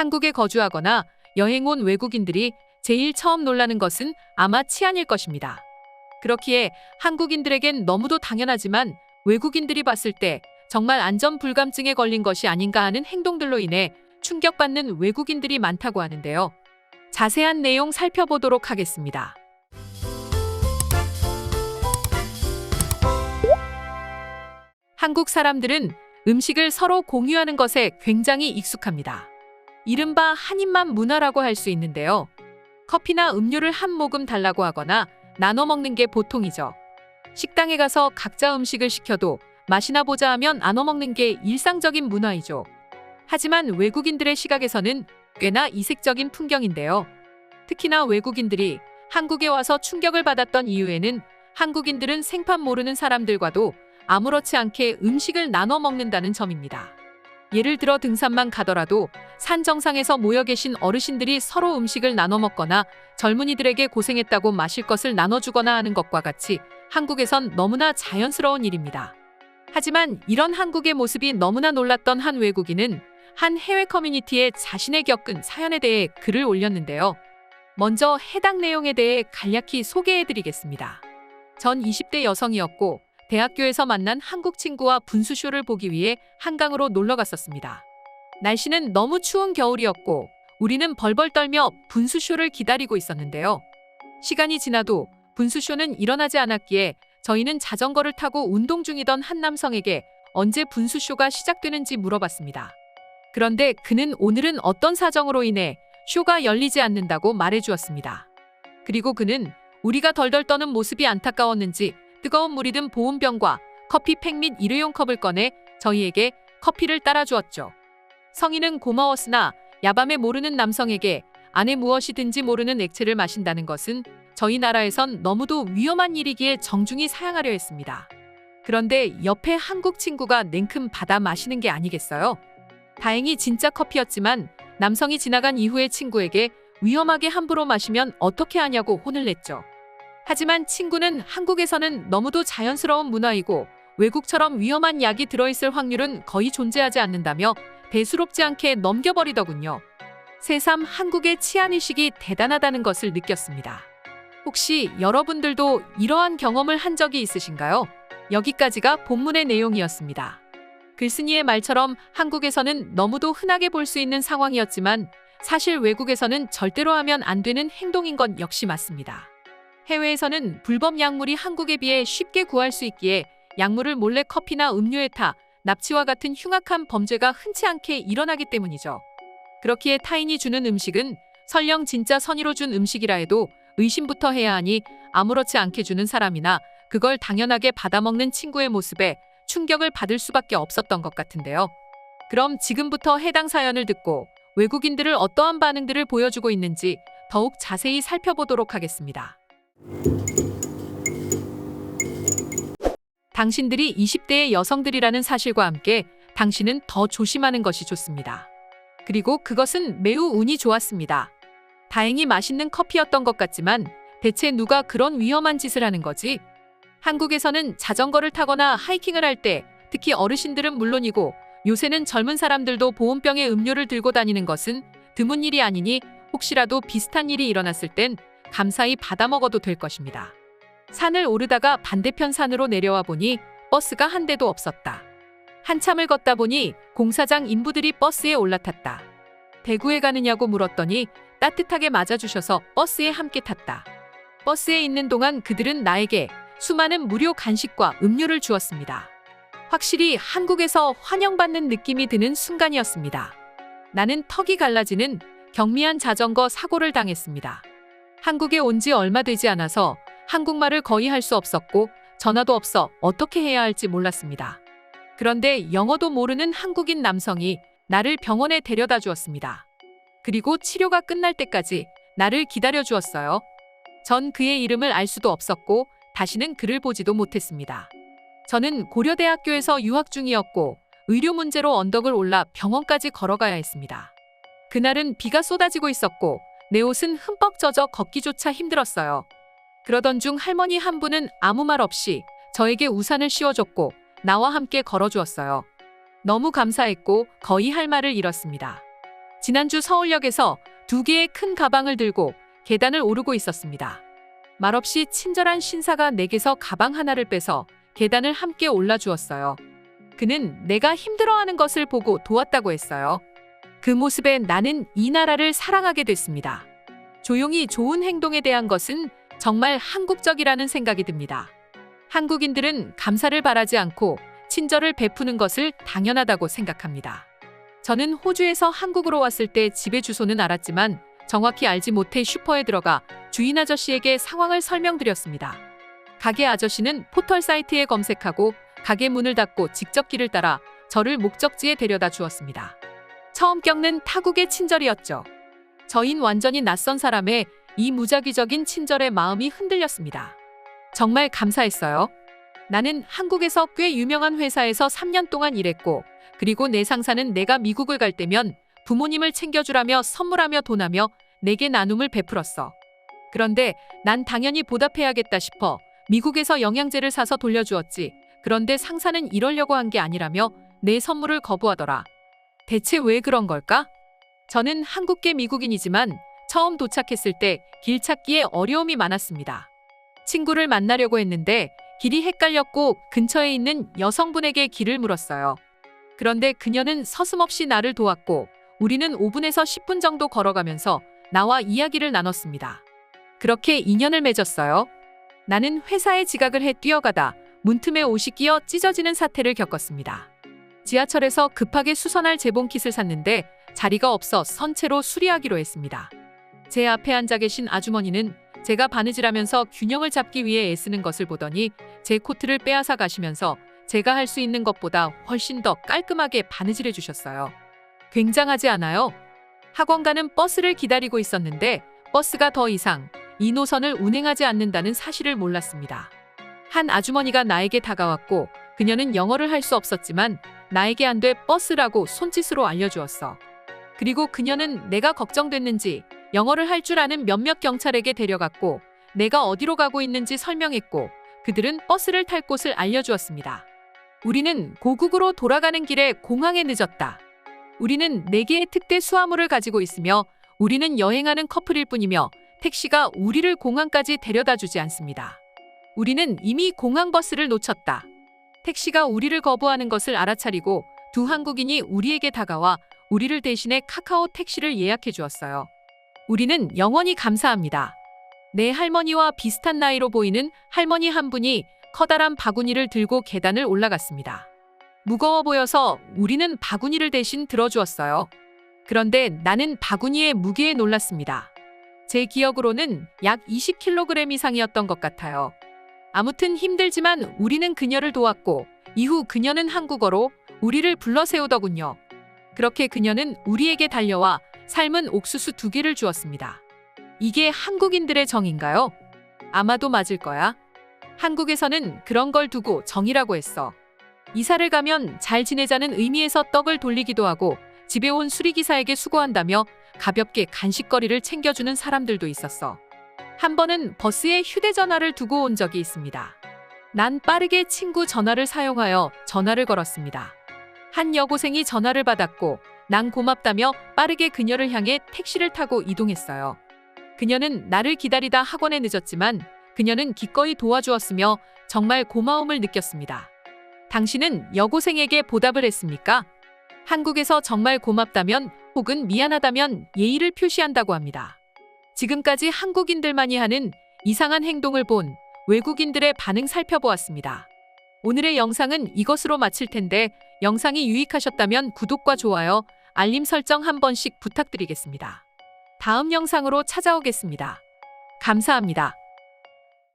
한국에 거주하거나 여행 온 외국인들이 제일 처음 놀라는 것은 아마 치안일 것입니다. 그렇기에 한국인들에겐 너무도 당연하지만 외국인들이 봤을 때 정말 안전 불감증에 걸린 것이 아닌가 하는 행동들로 인해 충격받는 외국인들이 많다고 하는데요. 자세한 내용 살펴보도록 하겠습니다. 한국 사람들은 음식을 서로 공유하는 것에 굉장히 익숙합니다. 이른바 한입만 문화라고 할 수 있는데요. 커피나 음료를 한 모금 달라고 하거나 나눠 먹는 게 보통이죠. 식당에 가서 각자 음식을 시켜도 맛이나 보자 하면 나눠 먹는 게 일상적인 문화이죠. 하지만 외국인들의 시각에서는 꽤나 이색적인 풍경인데요. 특히나 외국인들이 한국에 와서 충격을 받았던 이유에는 한국인들은 생판 모르는 사람들과도 아무렇지 않게 음식을 나눠 먹는다는 점입니다. 예를 들어 등산만 가더라도 산 정상에서 모여 계신 어르신들이 서로 음식을 나눠 먹거나 젊은이들에게 고생했다고 마실 것을 나눠주거나 하는 것과 같이 한국에선 너무나 자연스러운 일입니다. 하지만 이런 한국의 모습이 너무나 놀랐던 한 외국인은 한 해외 커뮤니티에 자신의 겪은 사연에 대해 글을 올렸는데요. 먼저 해당 내용에 대해 간략히 소개해드리겠습니다. 전 20대 여성이었고 대학교에서 만난 한국 친구와 분수쇼를 보기 위해 한강으로 놀러 갔었습니다. 날씨는 너무 추운 겨울이었고 우리는 벌벌 떨며 분수쇼를 기다리고 있었는데요. 시간이 지나도 분수쇼는 일어나지 않았기에 저희는 자전거를 타고 운동 중이던 한 남성에게 언제 분수쇼가 시작되는지 물어봤습니다. 그런데 그는 오늘은 어떤 사정으로 인해 쇼가 열리지 않는다고 말해주었습니다. 그리고 그는 우리가 덜덜 떠는 모습이 안타까웠는지 뜨거운 물이 든 보온병과 커피팩 및 일회용 컵을 꺼내 저희에게 커피를 따라주었죠. 성인은 고마웠으나 야밤에 모르는 남성에게 안에 무엇이든지 모르는 액체를 마신다는 것은 저희 나라에선 너무도 위험한 일이기에 정중히 사양하려 했습니다. 그런데 옆에 한국 친구가 냉큼 받아 마시는 게 아니겠어요? 다행히 진짜 커피였지만 남성이 지나간 이후에 친구에게 위험하게 함부로 마시면 어떻게 하냐고 혼을 냈죠. 하지만 친구는 한국에서는 너무도 자연스러운 문화이고 외국처럼 위험한 약이 들어있을 확률은 거의 존재하지 않는다며 대수롭지 않게 넘겨버리더군요. 새삼 한국의 치안의식이 대단하다는 것을 느꼈습니다. 혹시 여러분들도 이러한 경험을 한 적이 있으신가요? 여기까지가 본문의 내용이었습니다. 글쓴이의 말처럼 한국에서는 너무도 흔하게 볼 수 있는 상황이었지만 사실 외국에서는 절대로 하면 안 되는 행동인 건 역시 맞습니다. 해외에서는 불법 약물이 한국에 비해 쉽게 구할 수 있기에 약물을 몰래 커피나 음료에 타 납치와 같은 흉악한 범죄가 흔치 않게 일어나기 때문이죠. 그렇기에 타인이 주는 음식은 설령 진짜 선의로 준 음식이라 해도 의심부터 해야 하니 아무렇지 않게 주는 사람이나 그걸 당연하게 받아먹는 친구의 모습에 충격을 받을 수밖에 없었던 것 같은데요. 그럼 지금부터 해당 사연을 듣고 외국인들을 어떠한 반응들을 보여주고 있는지 더욱 자세히 살펴보도록 하겠습니다. 당신들이 20대의 여성들이라는 사실과 함께 당신은 더 조심하는 것이 좋습니다. 그리고 그것은 매우 운이 좋았습니다. 다행히 맛있는 커피였던 것 같지만 대체 누가 그런 위험한 짓을 하는 거지? 한국에서는 자전거를 타거나 하이킹을 할 때 특히 어르신들은 물론이고 요새는 젊은 사람들도 보온병에 음료를 들고 다니는 것은 드문 일이 아니니 혹시라도 비슷한 일이 일어났을 땐 감사히 받아 먹어도 될 것입니다. 산을 오르다가 반대편 산으로 내려와 보니 버스가 한 대도 없었다. 한참을 걷다 보니 공사장 인부들이 버스에 올라탔다. 대구에 가느냐고 물었더니 따뜻하게 맞아주셔서 버스에 함께 탔다. 버스에 있는 동안 그들은 나에게 수많은 무료 간식과 음료를 주었습니다. 확실히 한국에서 환영받는 느낌이 드는 순간이었습니다. 나는 턱이 갈라지는 경미한 자전거 사고를 당했습니다. 한국에 온 지 얼마 되지 않아서 한국말을 거의 할 수 없었고 전화도 없어 어떻게 해야 할지 몰랐습니다. 그런데 영어도 모르는 한국인 남성이 나를 병원에 데려다 주었습니다. 그리고 치료가 끝날 때까지 나를 기다려 주었어요. 전 그의 이름을 알 수도 없었고 다시는 그를 보지도 못했습니다. 저는 고려대학교에서 유학 중이었고 의료 문제로 언덕을 올라 병원까지 걸어가야 했습니다. 그날은 비가 쏟아지고 있었고 내 옷은 흠뻑 젖어 걷기조차 힘들었어요. 그러던 중 할머니 한 분은 아무 말 없이 저에게 우산을 씌워줬고 나와 함께 걸어주었어요. 너무 감사했고 거의 할 말을 잃었습니다. 지난주 서울역에서 2개의 큰 가방을 들고 계단을 오르고 있었습니다. 말없이 친절한 신사가 내게서 가방 하나를 빼서 계단을 함께 올라주었어요. 그는 내가 힘들어하는 것을 보고 도왔다고 했어요. 그 모습에 나는 이 나라를 사랑하게 됐습니다. 조용히 좋은 행동에 대한 것은 정말 한국적이라는 생각이 듭니다. 한국인들은 감사를 바라지 않고 친절을 베푸는 것을 당연하다고 생각합니다. 저는 호주에서 한국으로 왔을 때 집의 주소는 알았지만 정확히 알지 못해 슈퍼에 들어가 주인 아저씨에게 상황을 설명드렸습니다. 가게 아저씨는 포털 사이트에 검색하고 가게 문을 닫고 직접 길을 따라 저를 목적지에 데려다 주었습니다. 처음 겪는 타국의 친절이었죠. 저흰 완전히 낯선 사람의 이 무작위적인 친절에 마음이 흔들렸습니다. 정말 감사했어요. 나는 한국에서 꽤 유명한 회사에서 3년 동안 일했고, 그리고 내 상사는 내가 미국을 갈 때면 부모님을 챙겨주라며 선물하며 돈하며 내게 나눔을 베풀었어. 그런데 난 당연히 보답해야겠다 싶어 미국에서 영양제를 사서 돌려주었지. 그런데 상사는 이러려고 한 게 아니라며 내 선물을 거부하더라. 대체 왜 그런 걸까? 저는 한국계 미국인이지만 처음 도착했을 때 길 찾기에 어려움이 많았습니다. 친구를 만나려고 했는데 길이 헷갈렸고 근처에 있는 여성분에게 길을 물었어요. 그런데 그녀는 서슴없이 나를 도왔고 우리는 5분에서 10분 정도 걸어가면서 나와 이야기를 나눴습니다. 그렇게 인연을 맺었어요. 나는 회사에 지각을 해 뛰어가다 문틈에 옷이 끼어 찢어지는 사태를 겪었습니다. 지하철에서 급하게 수선할 재봉킷을 샀는데 자리가 없어 선체로 수리하기로 했습니다. 제 앞에 앉아 계신 아주머니는 제가 바느질하면서 균형을 잡기 위해 애쓰는 것을 보더니 제 코트를 빼앗아 가시면서 제가 할 수 있는 것보다 훨씬 더 깔끔하게 바느질해 주셨어요. 굉장하지 않아요? 학원 가는 버스를 기다리고 있었는데 버스가 더 이상 이 노선을 운행하지 않는다는 사실을 몰랐습니다. 한 아주머니가 나에게 다가왔고 그녀는 영어를 할 수 없었지만 나에게 안 돼 버스라고 손짓으로 알려주었어. 그리고 그녀는 내가 걱정됐는지 영어를 할 줄 아는 몇몇 경찰에게 데려갔고 내가 어디로 가고 있는지 설명했고 그들은 버스를 탈 곳을 알려주었습니다. 우리는 고국으로 돌아가는 길에 공항에 늦었다. 우리는 4개의 특대 수화물을 가지고 있으며 우리는 여행하는 커플일 뿐이며 택시가 우리를 공항까지 데려다 주지 않습니다. 우리는 이미 공항 버스를 놓쳤다. 택시가 우리를 거부하는 것을 알아차리고 두 한국인이 우리에게 다가와 우리를 대신해 카카오 택시를 예약해 주었어요. 우리는 영원히 감사합니다. 내 할머니와 비슷한 나이로 보이는 할머니 한 분이 커다란 바구니를 들고 계단을 올라갔습니다. 무거워 보여서 우리는 바구니를 대신 들어주었어요. 그런데 나는 바구니의 무게에 놀랐습니다. 제 기억으로는 약 20kg 이상이었던 것 같아요. 아무튼 힘들지만 우리는 그녀를 도왔고 이후 그녀는 한국어로 우리를 불러 세우더군요. 그렇게 그녀는 우리에게 달려와 삶은 옥수수 2개를 주었습니다. 이게 한국인들의 정인가요? 아마도 맞을 거야. 한국에서는 그런 걸 두고 정이라고 했어. 이사를 가면 잘 지내자는 의미에서 떡을 돌리기도 하고 집에 온 수리기사에게 수고한다며 가볍게 간식거리를 챙겨주는 사람들도 있었어. 한 번은 버스에 휴대전화를 두고 온 적이 있습니다. 난 빠르게 친구 전화를 사용하여 전화를 걸었습니다. 한 여고생이 전화를 받았고 난 고맙다며 빠르게 그녀를 향해 택시를 타고 이동했어요. 그녀는 나를 기다리다 학원에 늦었지만 그녀는 기꺼이 도와주었으며 정말 고마움을 느꼈습니다. 당신은 여고생에게 보답을 했습니까? 한국에서 정말 고맙다면 혹은 미안하다면 예의를 표시한다고 합니다. 지금까지 한국인들만이 하는 이상한 행동을 본 외국인들의 반응 살펴보았습니다. 오늘의 영상은 이것으로 마칠 텐데 영상이 유익하셨다면 구독과 좋아요, 알림 설정 한 번씩 부탁드리겠습니다. 다음 영상으로 찾아오겠습니다. 감사합니다.